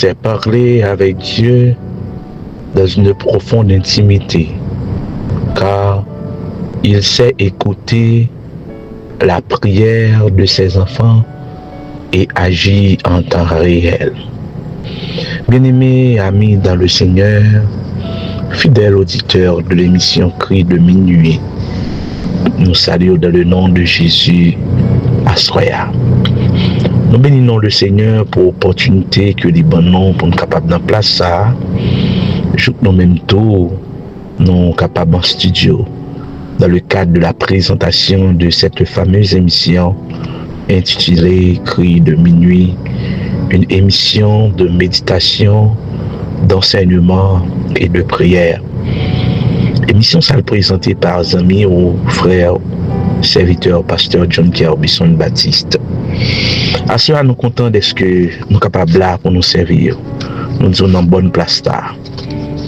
c'est parler avec Dieu dans une profonde intimité, car il sait écouter la prière de ses enfants et agir en temps réel. Bien-aimés amis dans le Seigneur, fidèles auditeurs de l'émission Cri de minuit, nous saluons dans le nom de Jésus à Soya. Nous bénissons le Seigneur pour l'opportunité que les bons noms pour nous capables d'en place ça. Nous même tout, nous capables en studio, dans le cadre de la présentation de cette fameuse émission intitulée Cri de minuit, une émission de méditation, d'enseignement et de prière. Émission ça présentée par amis ou frère serviteur pasteur John Kerbison Baptiste. À cela nous contents d'être que nous capables là pour nous servir. Nous disons en bonne place là.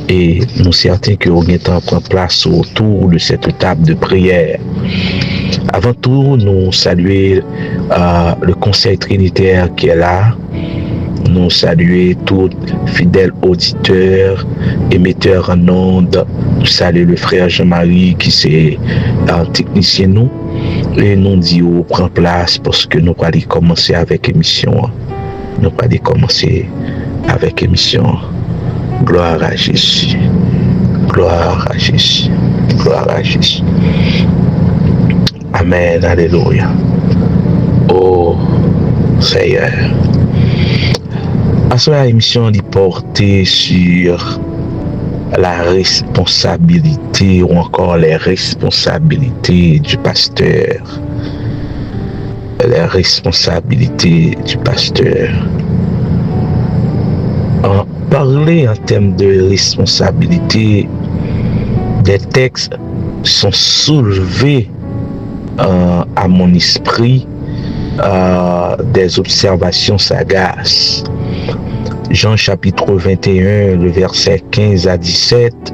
Et nous certains que nous temps prendre place autour de cette table de prière. Avant tout, nous saluer le conseil trinitaire qui est là. Nous saluer tous fidèles auditeurs, émetteurs en ondes. Nous saluer le frère Jean-Marie qui c'est un technicien nous. Et nous disons prend place parce que nous allons commencer avec émission. Nous allons commencer avec émission. Gloire à Jésus. Gloire à Jésus. Gloire à Jésus. Amen. Alléluia. Oh Seigneur. À cette émission est portée sur la responsabilité ou encore les responsabilités du pasteur. Les responsabilités du pasteur. En parler en termes de responsabilité, des textes sont soulevés à mon esprit, des observations sagaces. Jean chapitre 21, le verset 15 à 17,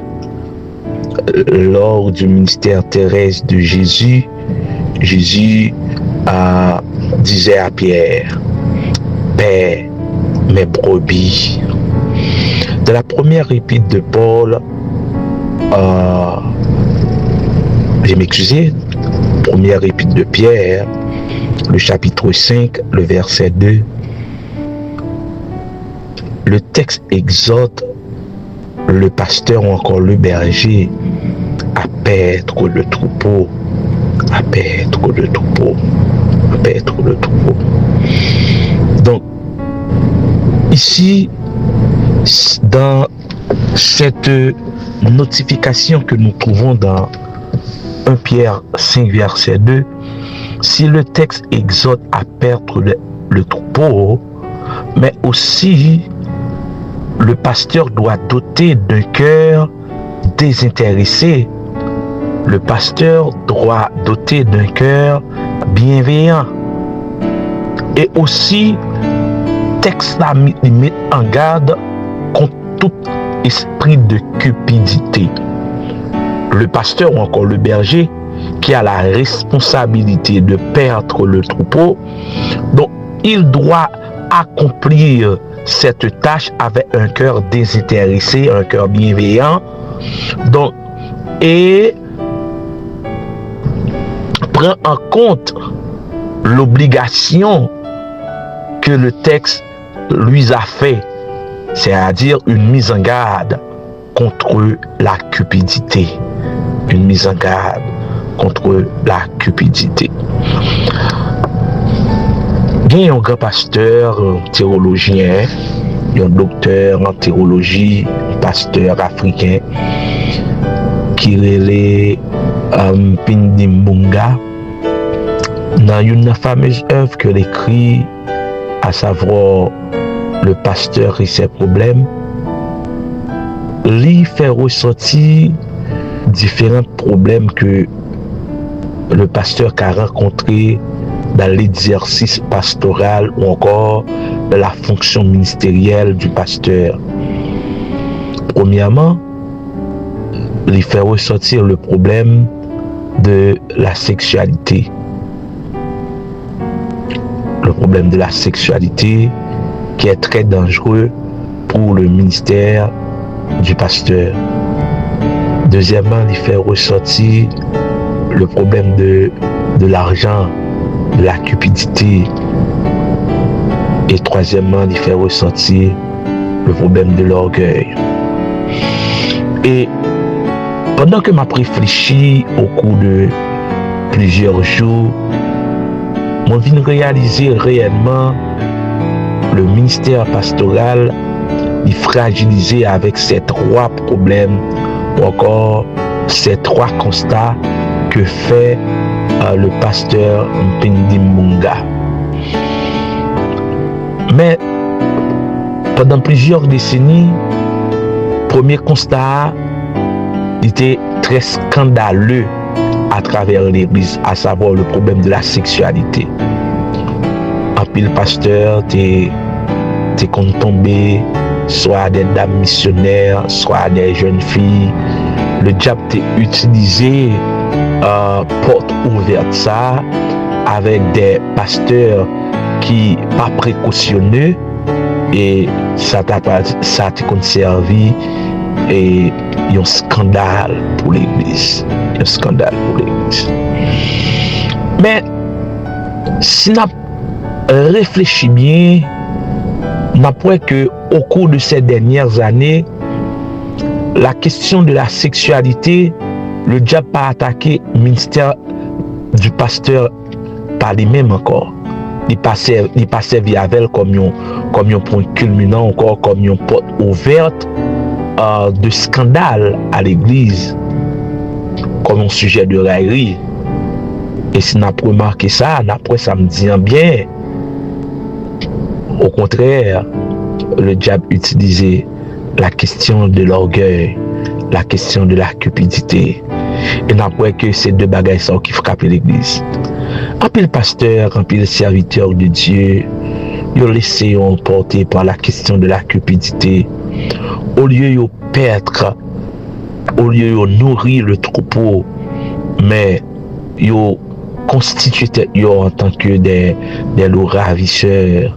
lors du ministère terrestre de Jésus, Jésus disait à Pierre, « Père, mes brebis. » Dans la première épître de Paul, première épître de Pierre, le chapitre 5, le verset 2, le texte exhorte le pasteur ou encore le berger à paître le troupeau, à paître le troupeau, à paître le troupeau. Donc, ici, dans cette notification que nous trouvons dans 1 Pierre 5, verset 2, si le texte exhorte à perdre le troupeau, mais aussi le pasteur doit doter d'un cœur désintéressé. Le pasteur doit doter d'un cœur bienveillant. Et aussi, texte la met en garde contre tout esprit de cupidité. Le pasteur ou encore le berger qui a la responsabilité de perdre le troupeau, donc il doit accomplir cette tâche avec un cœur désintéressé, un cœur bienveillant, donc, et prend en compte l'obligation que le texte lui a fait, c'est-à-dire une mise en garde contre la cupidité, une mise en garde contre la cupidité. Il y a un grand pasteur, un théologien, un docteur en théologie, un pasteur africain, qui est Pindi Mbunga, dans une fameuse œuvre que l'écrit, à savoir le pasteur et ses problèmes, lui fait ressortir différents problèmes que le pasteur a rencontrés dans l'exercice pastoral ou encore la fonction ministérielle du pasteur. Premièrement, il fait ressortir le problème de la sexualité. Le problème de la sexualité qui est très dangereux pour le ministère du pasteur. Deuxièmement, il fait ressortir le problème de l'argent, de la cupidité. Et troisièmement, il fait ressortir le problème de l'orgueil. Et pendant que m'a réfléchi au cours de plusieurs jours, je viens réaliser réellement le ministère pastoral est fragilisé avec ces trois problèmes ou encore ces trois constats que fait le pasteur Mpendi Mbunga. Mais pendant plusieurs décennies, premier constat était très scandaleux à travers l'Église, à savoir le problème de la sexualité. En pile pasteur, t'es tombé soit des dames missionnaires, soit des jeunes filles. Le diable t'a utilisé porte ouverte ça avec des pasteurs qui pas précautionneux et ça t'a servi et un scandale pour l'Église. Un scandale pour l'Église. Mais si on réfléchit bien, on apprend que au cours de ces dernières années, la question de la sexualité, le diable n'a pas attaqué le ministère du pasteur par lui-même encore. Il passait via elle comme un point culminant, encore comme une porte ouverte de scandale à l'église, comme un sujet de raillerie. Et si on a remarqué ça, après ça me dit bien. Au contraire, le diable utilisait la question de l'orgueil, la question de la cupidité. Et n'après que ces deux bagages qui frappent l'église. En pile pasteur, en pile serviteur de Dieu, ils ont laissé emporter par la question de la cupidité. Au lieu de perdre, au lieu de nourrir le troupeau, mais ils ont constitué en tant que des loups ravisseurs.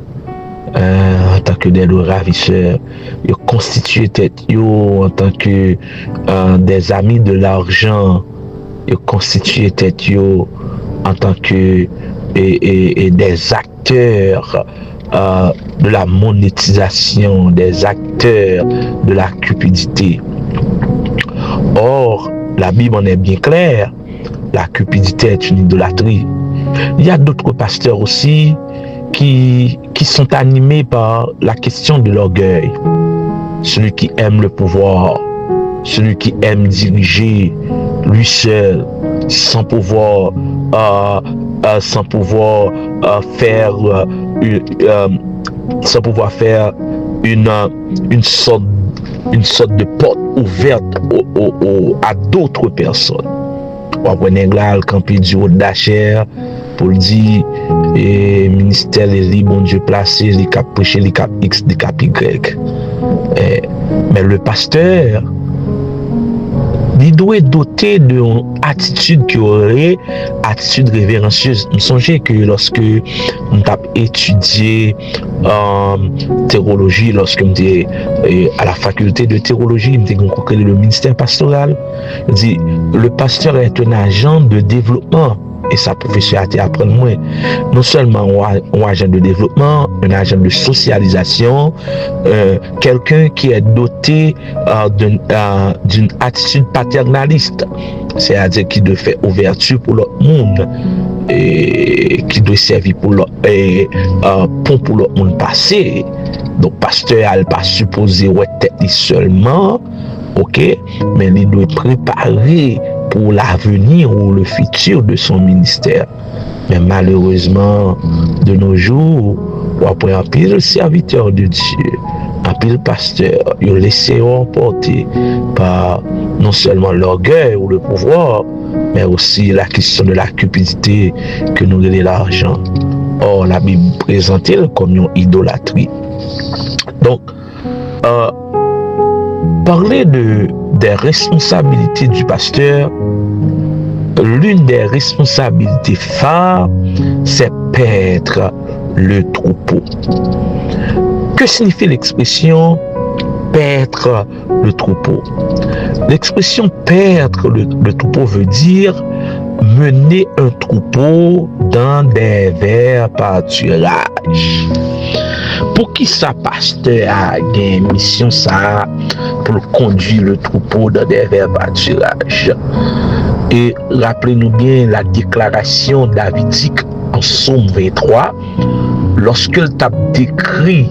En tant que des loups ravisseurs, ils ont constitué en tant que des amis de l'argent. Ils ont constitué en tant que des acteurs de la monétisation, des acteurs de la cupidité. Or, la Bible en est bien claire, la cupidité est une idolâtrie. Il y a d'autres pasteurs aussi qui sont animés par la question de l'orgueil. Celui qui aime le pouvoir, celui qui aime diriger lui seul, sans pouvoir faire une sorte de porte ouverte à d'autres personnes. On va là le campi du haut d'Acher pour dire et ministère les libres, bon Dieu placé, les cap prêcher, les cap X, les cap Y. Mais le pasteur, il doit être doté d'une attitude qui aurait attitude révérencieuse. Je me songeais que lorsque on a étudié théologie, lorsque j'étais à la faculté de théologie, j'étais rencontré le ministère pastoral. Il dit le pasteur est un agent de développement. Et sa profession a été apprendre moins. Non seulement un agent de développement, un agent de socialisation, quelqu'un qui est doté d'une attitude paternaliste, c'est-à-dire qui doit faire ouverture pour l'autre monde, et qui doit servir pour l'autre, pour l'autre monde passé. Donc, pasteur n'a pas supposé être seulement, ok, mais il doit préparer pour l'avenir ou le futur de son ministère. Mais malheureusement, de nos jours, après un pile serviteur de Dieu, un pile pasteur, ils ont laissé emporter par non seulement l'orgueil ou le pouvoir, mais aussi la question de la cupidité que nous donnons l'argent. Or, la Bible présente-t-elle comme une idolâtrie. Donc, parler des responsabilités du pasteur, l'une des responsabilités phares, c'est paître le troupeau. Que signifie l'expression paître le troupeau. L'expression paître le troupeau veut dire mener un troupeau dans des verts pâturages. Pour qui ça pasteur a une mission ça pour conduire le troupeau dans des verts pâturages? Et rappelez-nous bien la déclaration davidique en Psaume 23, lorsqu'il t'a décrit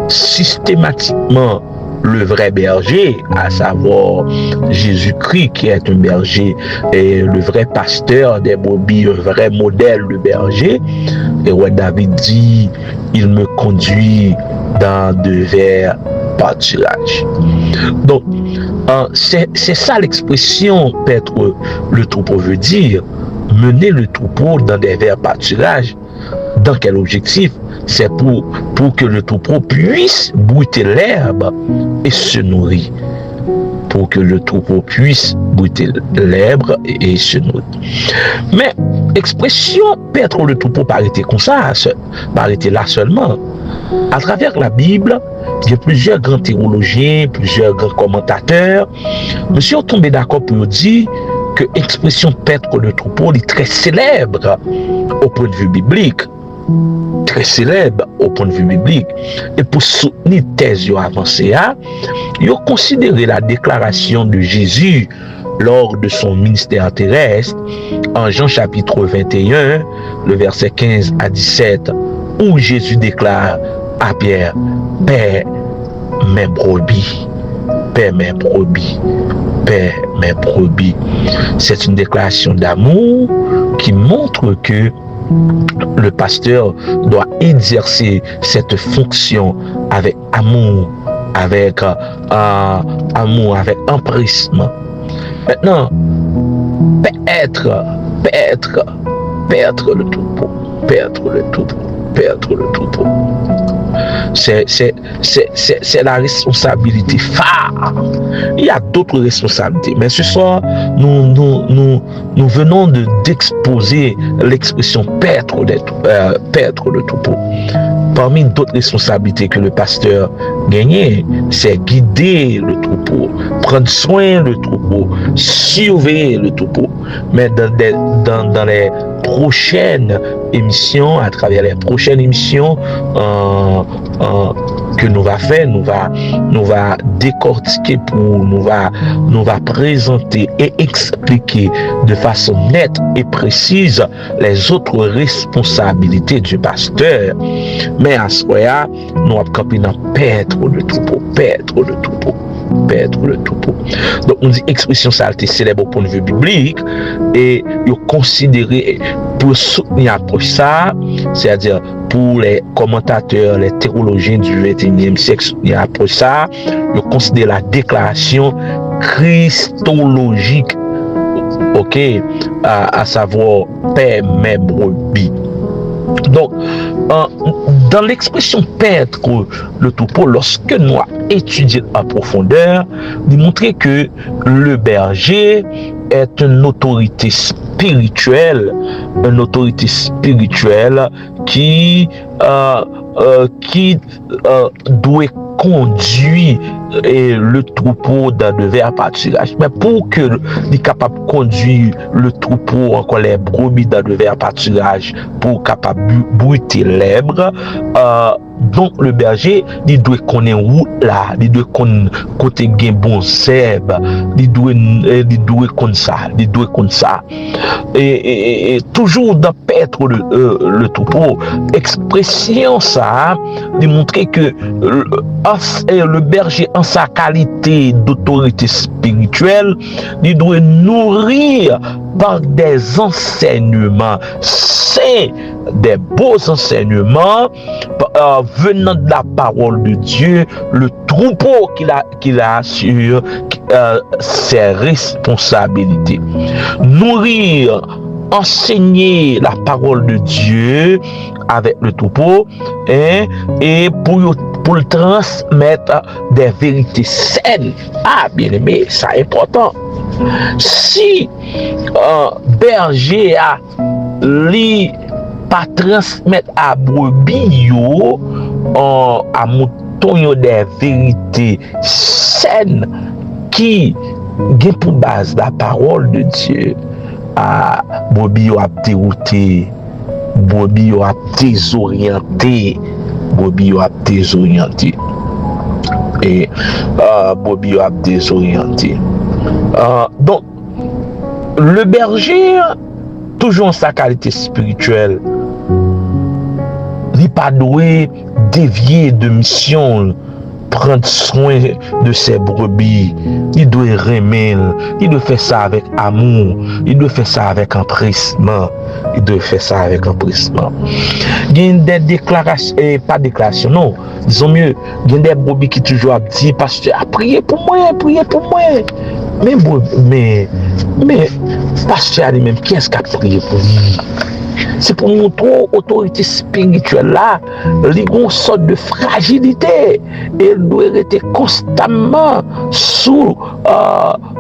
systématiquement le vrai berger, à savoir Jésus-Christ qui est un berger et le vrai pasteur des brebis, un vrai modèle de berger. Et ouais, David dit, il me conduit dans de verts pâturages. Donc, c'est ça l'expression paître le troupeau veut dire, mener le troupeau dans des verts pâturages. Dans quel objectif? C'est pour que le troupeau puisse brouter l'herbe et se nourrir. Pour que le troupeau puisse brouter l'herbe et se nourrir. Mais l'expression paître le troupeau paraît comme ça, paraît là seulement. À travers la Bible, il y a plusieurs grands théologiens, plusieurs grands commentateurs. Monsieur est tombé d'accord pour dire que l'expression paître le troupeau est très célèbre au point de vue biblique. Très célèbre au point de vue biblique. Et pour soutenir thèse avancée, ils ont considéré la déclaration de Jésus lors de son ministère terrestre en Jean chapitre 21, le verset 15 à 17, où Jésus déclare à Pierre, paie mes brebis, paie mes brebis, paie mes brebis. C'est une déclaration d'amour qui montre que le pasteur doit exercer cette fonction avec amour, avec empressement. Maintenant, paître le troupeau, paître le troupeau. C'est la responsabilité phare. Il y a d'autres responsabilités, mais ce soir, nous venons d'exposer l'expression paître le troupeau. Parmi d'autres responsabilités que le pasteur gagnait, c'est guider le troupeau, prendre soin du troupeau, surveiller le troupeau. Mais dans les prochaines émissions, à travers les prochaines émissions que nous va faire, nous va décortiquer nous va présenter et expliquer de façon nette et précise les autres responsabilités du pasteur. Mais à ce moment-là, nous avons campé dans paître le troupeau. Donc on dit expression ça a été célèbre au point de vue biblique et il considéré pour soutenir approche ça, c'est-à-dire pour les commentateurs, les théologiens du 21e siècle soutenir approche ça, ils considèrent la déclaration christologique, ok, à savoir paie mes brebis. Donc, dans l'expression paître le troupeau, lorsque nous étudions en profondeur, nous montrons que le berger est une autorité spirituelle qui doit conduire le troupeau dans de verts pâturages. Mais pour que il est capable de conduire le troupeau, encore les brebis dans de verts pâturages, pour capable brouter l'herbe, donc le berger, il doit connaître où là, il doit connaître côté gain bon herbe, il doit connaître ça. Et toujours dans paître le troupeau, expression ça, il montrer que le berger en sa qualité d'autorité spirituelle, il doit nourrir par des enseignements sains, des beaux enseignements venant de la parole de Dieu, le troupeau qu'il a sur ses responsabilités. Nourrir, enseigner la parole de Dieu avec le troupeau et pour le transmettre des vérités saines. Ah, bien aimé, ça est important. Si berger a pas transmettre à brebis à racontant des vérités saines qui ont pour base la parole de Dieu. Ah, Bobby a dérouté, Bobby a désorienté, Bobby a désorienté. Et Bobby a désorienté. Donc, le berger, toujours en sa qualité spirituelle, il n'est pas doué dévier de mission, prendre soin de ses brebis. Il doit aimer, il doit faire ça avec amour, il doit faire ça avec empressement. Il doit faire ça avec empressement. Il y a des déclarations, pas déclarations, non, disons mieux, il y a des brebis qui toujours disent, pasteur, priez pour moi, priez pour moi. Mais, pasteur lui-même, qui est-ce qui a prié pour lui? C'est pour montrer autorité spirituelle là, il y a une sorte de fragilité. Et il doit rester constamment sous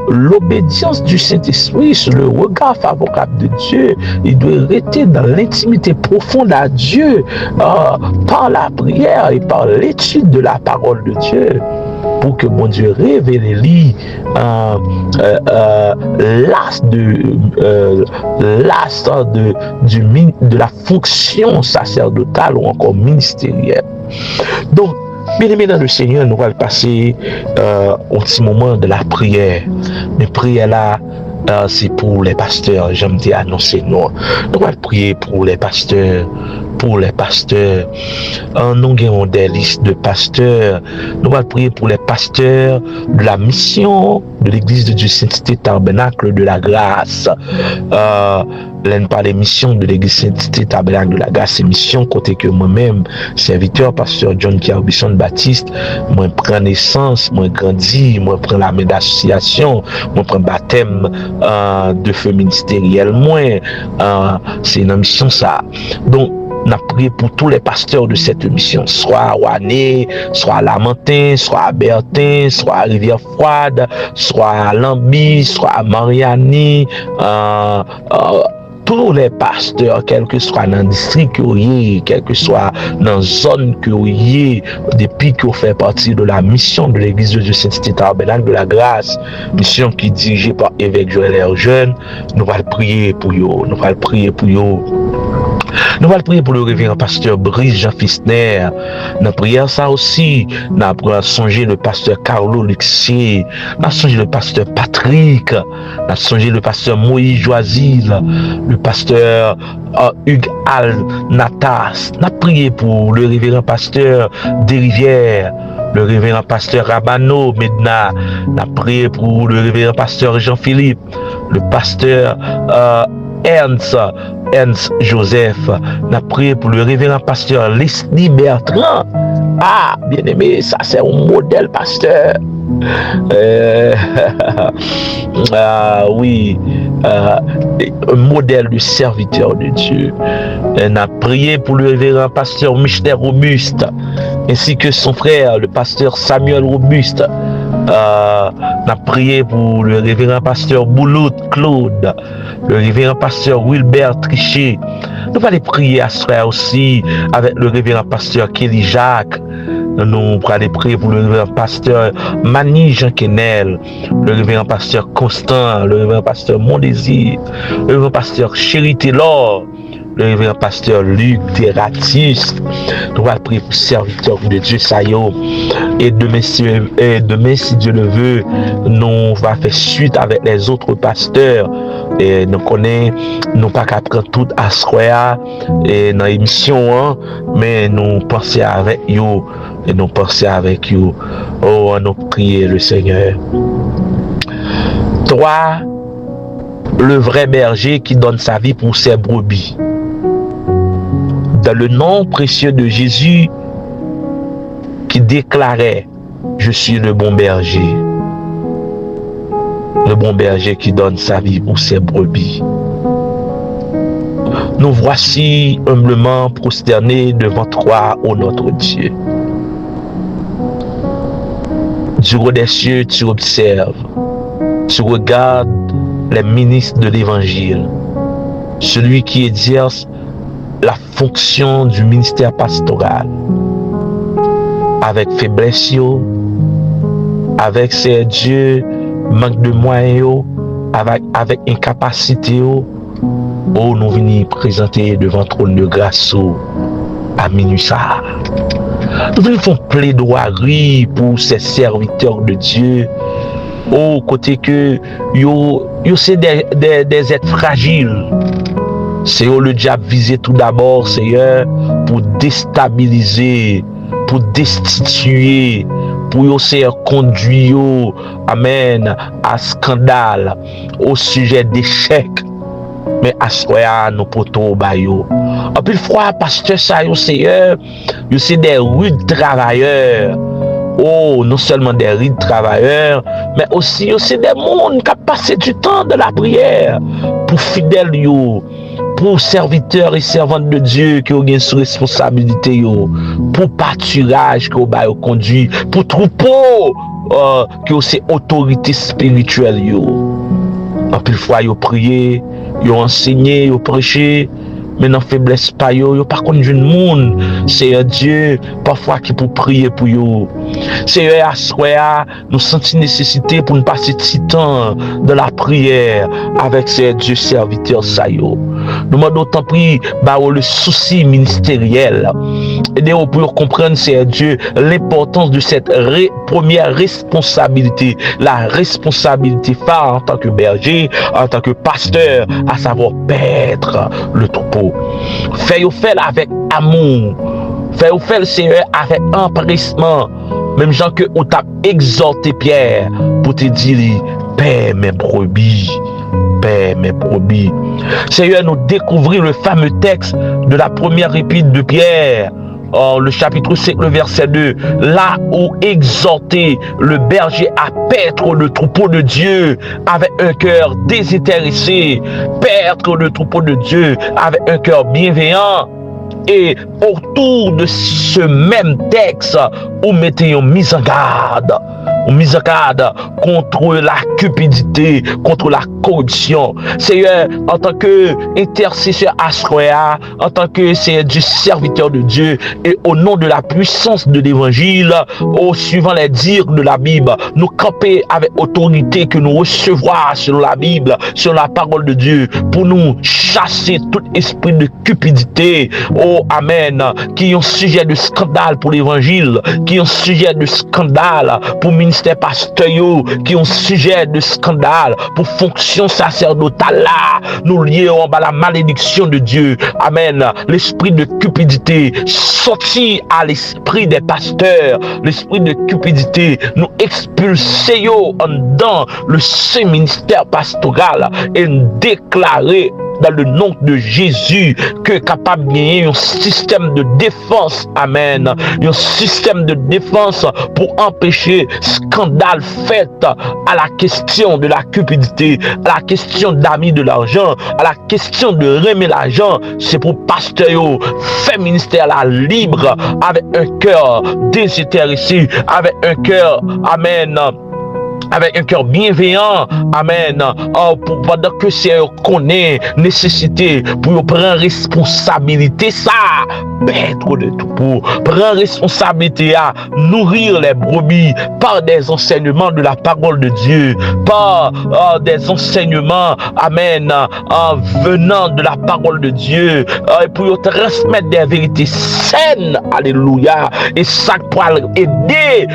l'obéissance du Saint-Esprit, sur le regard favorable de Dieu. Il doit rester dans l'intimité profonde à Dieu par la prière et par l'étude de la parole de Dieu. Pour que mon Dieu révèle l'as de la fonction sacerdotale ou encore ministérielle. Donc, bien aimé dans le Seigneur, nous allons passer un petit moment de la prière. Mais prière là, c'est pour les pasteurs. J'aime dire annoncer nous. Nous allons prier pour les pasteurs. Pour les pasteurs. Nous avons des listes de pasteurs. Nous allons prier pour les pasteurs de la mission de l'Église de Dieu Sainteté Tabernacle de la Grâce. L'un par les missions de l'Église Sainteté Tabernacle de la Grâce, c'est mission côté que moi-même, serviteur, pasteur John Kiarbisson Baptiste, moi prends naissance, moi grandis, moi prends la main d'association, moi prends baptême de feu ministériel, c'est une mission ça. Donc, on a prié pour tous les pasteurs de cette mission, soit à Rouané, soit à Lamentin, soit à Bertin, soit à Rivière-Froide, soit à Lambi, soit à Mariani, tous les pasteurs, quel que soit dans le district que vous avez, quel que soit dans la zone que vous avez, depuis que vous faites partie de la mission de l'Église de Dieu Sainteté Tabernacle de la Grâce, mission qui est dirigée par évêque Joël Herjeune, nous allons prier pour eux, nous allons prier pour eux. Nous allons prier pour le révérend pasteur Brice Jean Fisner. Dans la prière, ça aussi, nous allons songer le pasteur Carlo Luxier, nous allons songer le pasteur Patrick, nous allons songer le pasteur Moïse Joisil, le pasteur Hugues Al Natas. Nous allons prier pour le révérend pasteur Desrivières, le révérend pasteur Rabano Medna. Nous allons prier pour le révérend pasteur Jean-Philippe, le pasteur Ernst Joseph. On a prié pour le révérend pasteur Leslie Bertrand. Ah, bien aimé, ça c'est un modèle pasteur. Oui, un modèle de serviteur de Dieu. On a prié pour le révérend pasteur Michel Robuste, ainsi que son frère, le pasteur Samuel Robuste. On a prié pour le révérend pasteur Boulout Claude, le révérend pasteur Wilbert Trichet. Nous allons prier à ce frère aussi avec le révérend pasteur Kelly Jacques. Nous allons prier pour le révérend pasteur Mani Jean Kenel, le révérend pasteur Constant, le révérend pasteur Mondésir, le révérend pasteur Chéri Taylor, le révérend pasteur Luc Terratis. Nous allons prier pour serviteur de Dieu Sayo. Et demain, si Dieu le veut, nous allons faire suite avec les autres pasteurs. Et nous connaissons, nous pas qu'à prendre tout à ce et dans l'émission, mais nous pensons avec vous. Et nous pensons avec vous. Oh, nous prions le Seigneur. Toi, le vrai berger qui donne sa vie pour ses brebis. Dans le nom précieux de Jésus, qui déclarait: je suis le bon berger. Le bon berger qui donne sa vie pour ses brebis. Nous voici humblement prosternés devant toi, ô notre Dieu. Du haut des cieux, tu observes, tu regardes les ministres de l'Évangile, celui qui exerce la fonction du ministère pastoral. avec faiblesse, avec ces dieux, manque de moyens, avec incapacité, nous venons présenter devant le trône de grâce à minuit ça. Nous venons faire plaidoirie pour ces serviteurs de Dieu, côté que yo c'est des êtres fragiles. C'est le diable visé tout d'abord, Seigneur, pour déstabiliser, pour destituer, pour conduire, amen, à scandale, au sujet d'échec. Mais à ce moment-là, nous pouvons bailler. En plus, fois, pasteur, ça, Seigneur, c'est des rudes travailleurs. Non seulement des rudes travailleurs, mais aussi c'est des mondes qui ont passé du temps de la prière pour fidèles, pour serviteurs et servantes de Dieu qui ont une responsabilité, pour pâturage qui ont conduit, pour troupeau qui ont ces autorités spirituelles. En plus, fois, ils ont prié, ils ont enseigné, ils ont prêché. Mais dans faiblesse pas yo pas contre du monde, c'est un Dieu parfois qui peut prier pour yo. C'est à soir nous sentir nécessité pour nous passer du temps de la prière avec ces Dieu serviteurs ça yo. Nous demandons d'autant plus le souci ministériel. Et pour comprendre c'est Dieu l'importance de cette première responsabilité, la responsabilité phare en tant que berger, en tant que pasteur, à savoir paître le troupeau. Fais-le avec amour. Fais-le Seigneur avec empressement. Même gens que on t'a exhorté Pierre pour te dire paix mes brebis. Paix mes brebis. Seigneur, nous découvrir le fameux texte de la première épître de Pierre. Le chapitre 5, le verset 2, là où exhorter le berger à paître le troupeau de Dieu avec un cœur désintéressé, paître le troupeau de Dieu avec un cœur bienveillant. Et autour de ce même texte, vous mettez une mise en garde contre la cupidité, contre la corruption. Seigneur, en tant que intercesseur Asroya, en tant que serviteur de Dieu, et au nom de la puissance de l'évangile, suivant les dires de la Bible, nous camper avec autorité que nous recevons selon la Bible, sur la parole de Dieu, pour nous chasser tout esprit de cupidité, amen, qui est un sujet de scandale pour l'évangile, qui est un sujet de scandale pour le ministère pasteur, qui est un sujet de scandale pour fonction sacerdotale là, nous lions à la malédiction de Dieu, amen, l'esprit de cupidité, sorti à l'esprit des pasteurs, l'esprit de cupidité, nous expulser dans le saint ministère pastoral et nous déclarer dans le nom de Jésus que capable de gagner un système de défense, amen, un système de défense pour empêcher scandale fait à la question de la cupidité, à la question d'amis de l'argent, à la question de remettre l'argent. C'est pour pasteur faire ministère là libre avec un cœur désintéressé, avec un cœur, amen, avec un cœur bienveillant, amen, pendant que c'est connaît nécessité pour prendre responsabilité ça, paître de tout pour prendre responsabilité à nourrir les brebis par des enseignements de la parole de Dieu, par des enseignements, amen, venant de la parole de Dieu, et pour transmettre des vérités saines, alléluia, et ça pour aider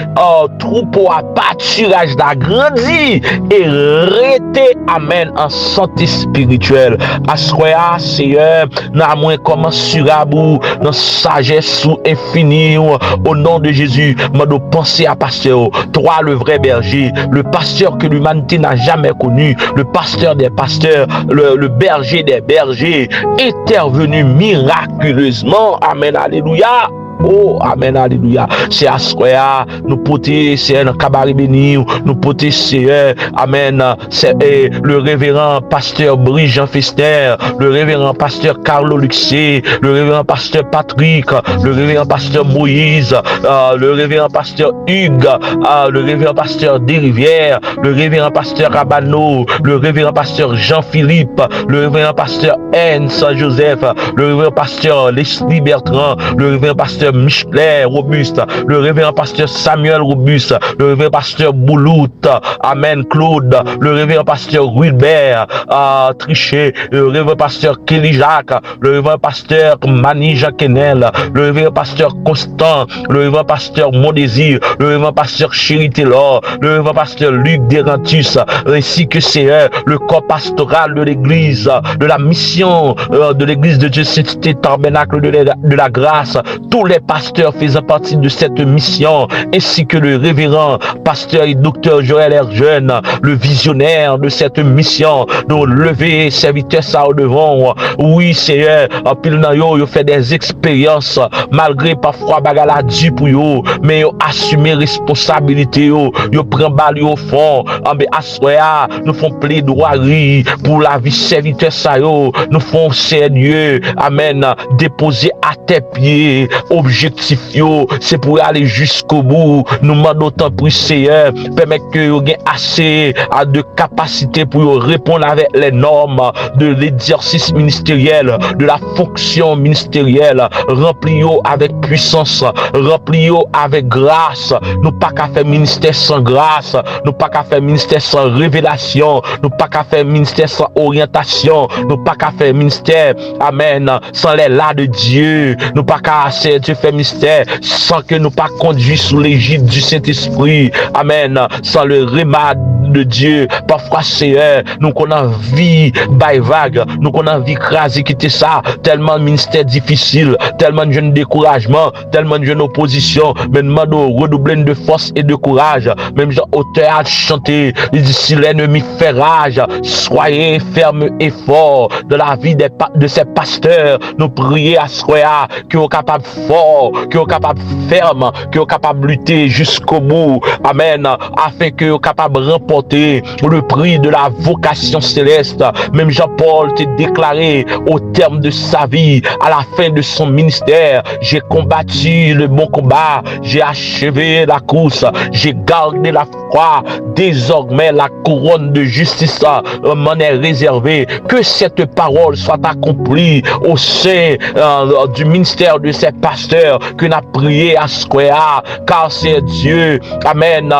troupeau à pâturage grandi et rester, amen, en santé spirituelle. Assoya, Seigneur, n'a moins comment surabou, dans sagesse sous infini, au nom de Jésus, m'a de penser à pasteur, toi le vrai berger, le pasteur que l'humanité n'a jamais connu, le pasteur des pasteurs, le berger des bergers, intervenu miraculeusement, amen, alléluia. Amen, alléluia. C'est à soya, nous porter, c'est un cabaret béni, nous porter, c'est, amen, c'est le révérend pasteur Brice Jean Fester, le révérend pasteur Carlo Luxé, le révérend pasteur Patrick, le révérend pasteur Moïse, le révérend pasteur Hugues, le révérend pasteur Desrivières, le révérend pasteur Rabano, le révérend pasteur Jean-Philippe, le révérend pasteur N. Saint-Joseph, le révérend pasteur Leslie Bertrand, le révérend pasteur pasteur Michelet Robuste, le révérend pasteur Samuel Robuste, le révérend pasteur Boulout, amen, Claude, le révérend pasteur Wilbert Trichet, le révérend pasteur Kelly Jacques, le révérend pasteur Mani Jacquenel, le révérend pasteur Constant, le révérend pasteur Mondésir, le révérend pasteur Chéri Taylor, le révérend pasteur Luc Derantus, ainsi que c'est le corps pastoral de l'église, de la mission de l'église de Dieu Cité Tabernacle de la grâce, tous les pasteurs faisant partie de cette mission, ainsi que le révérend pasteur et docteur Joël Erjeune, le visionnaire de cette mission, nous lever serviteurs ça au devant. Oui, Seigneur, en pile dans yo fait des expériences, malgré parfois bagala du pour yo, mais yo assumer responsabilité yo prend balle au fond, en be assoya, nous font plaidoirie pour la vie serviteur ça yo, nous font Seigneur, amen, déposer à tes pieds, objectif yo, c'est pour aller jusqu'au bout, nous demandons tant pour Seigneur, permettre que vous ayez assez de capacité pour répondre avec les normes de l'exercice ministériel, de la fonction ministérielle, remplis-vous avec puissance, remplis-vous avec grâce, nous pas qu'à faire ministère sans grâce, nous pas qu'à faire ministère sans révélation, nous pas qu'à faire ministère sans orientation, nous pas qu'à faire ministère, amen, sans les là de Dieu, nous pas qu'à faire ministère sans que nous pas conduit sous l'égide du Saint-Esprit, amen, sans le remade de Dieu. Parfois Seigneur, nous qu'on a vie by vague, nous qu'on a vie crasée quitter ça, tellement de ministère difficile, tellement de jeunes découragement, tellement de jeunes opposition, mais demandons redoubler de force et de courage, même Jean auteur a chanté, il dit si l'ennemi fait rage, soyez ferme et fort de la vie de ces pasteurs, nous prions à Soya, qui sont capables fort, qui sont capables ferme, qui sont capables de lutter jusqu'au bout, amen, afin que soient capables de remporter le prix de la vocation céleste. Même Jean-Paul t'a déclaré au terme de sa vie, à la fin de son ministère, j'ai combattu le bon combat, j'ai achevé la course, j'ai gardé la foi, désormais la couronne de justice m'en est réservée. Que cette parole soit accomplie au sein du ministère de ces pasteurs que n'a prié à Square, car c'est Dieu, amen,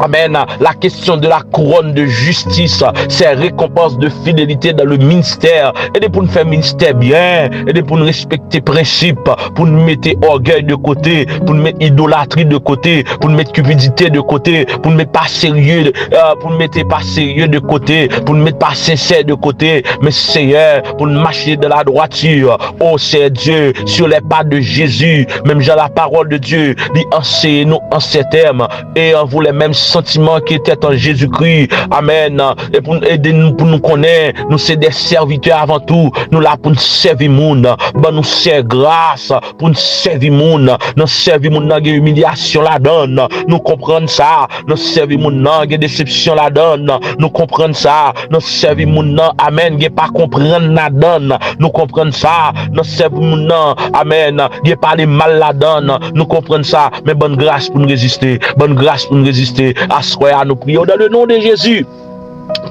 amen, la question de la couronne de justice, c'est récompense de fidélité dans le ministère, et pour nous faire ministère bien, et pour nous respecter principes, pour nous mettre orgueil de côté, pour nous mettre idolâtrie de côté, pour nous mettre cupidité de côté, pour nous mettre pas sérieux, pour nous mettre pas sérieux de côté, pour nous mettre pas sincère de côté, mais Seigneur, pour nous marcher de la droiture. Oh c'est Dieu, sur les pas de Jésus, même dans la parole de Dieu, dit enseignez-nous en ces termes, et en vous les mêmes sentiments qui étaient en Jésus-Christ, amen, et pour aider nous, pour nous connaître, nous c'est des serviteurs avant tout, nous là pour nous servir monde, ben nous c'est grâce, pour nous servir monde, nous servir monde dans humiliation la donne, nous comprendre ça, nous servir monde dans déception la donne, nous comprendre ça, nous servir monde amen, qui pas comprendre la donne, nous comprendre ça, nous servir monde amen, qui pas les mal la donne, nous comprendre ça, mais bonne grâce pour nous résister, bonne grâce pour nous résister. À Soya, nous prions dans le nom de Jésus.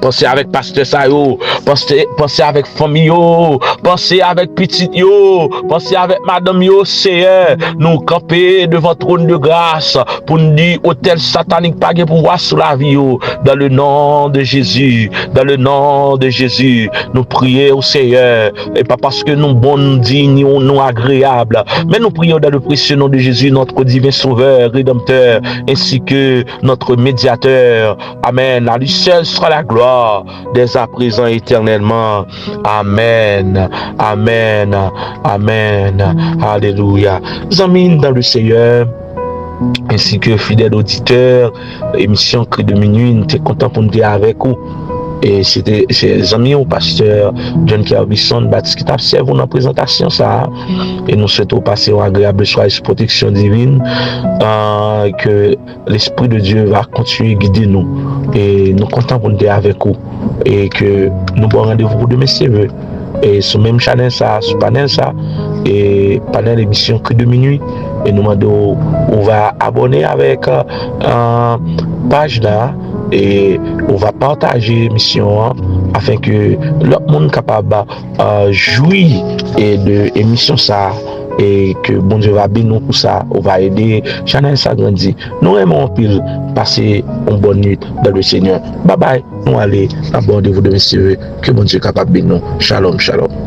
Pensez avec pasteur Sayo, pensez avec famille yo, pensez avec petit yo, pensez avec madame yo, Seigneur, nous camper devant trône de grâce pour nous dire hôtel satanique pas de pouvoir sur la vie yo, dans le nom de Jésus, dans le nom de Jésus, nous prions au Seigneur, et pas parce que nous bons, dignes ou non agréables, mais nous prions dans le précieux nom de Jésus, notre divin sauveur, rédempteur, ainsi que notre médiateur, amen, à lui seul sera la gloire dès à présent éternellement. Amen. Amen. Amen. Alléluia. Amis dans le Seigneur, ainsi que fidèles auditeurs, émission Cri de minuit, nous sommes contents pour nous dire avec vous. Et c'était ses amis au pasteur John Kerbison Baptiste qui t'a servi dans la présentation ça. Et nous souhaitons passer une agréable soirée sous protection divine, que l'Esprit de Dieu va continuer à guider nous. Et nous comptons pour nous dire avec vous. Et que nous avons rendez-vous pour demain si veut. Et sur même channel ça, sur panel ça, et panel émission Cri de minuit. Et nous demandons, on va abonner avec page là. Et on va partager l'émission afin que l'autre monde capable jouir et de émission ça et que bon Dieu va bénir nous pour ça, on va aider Chanel ça grandit. Nous aimons pile passer une bonne nuit dans le Seigneur. Bye bye, nous allons aborder vous de messieurs, que bon Dieu capable de bénir nous. Shalom, shalom.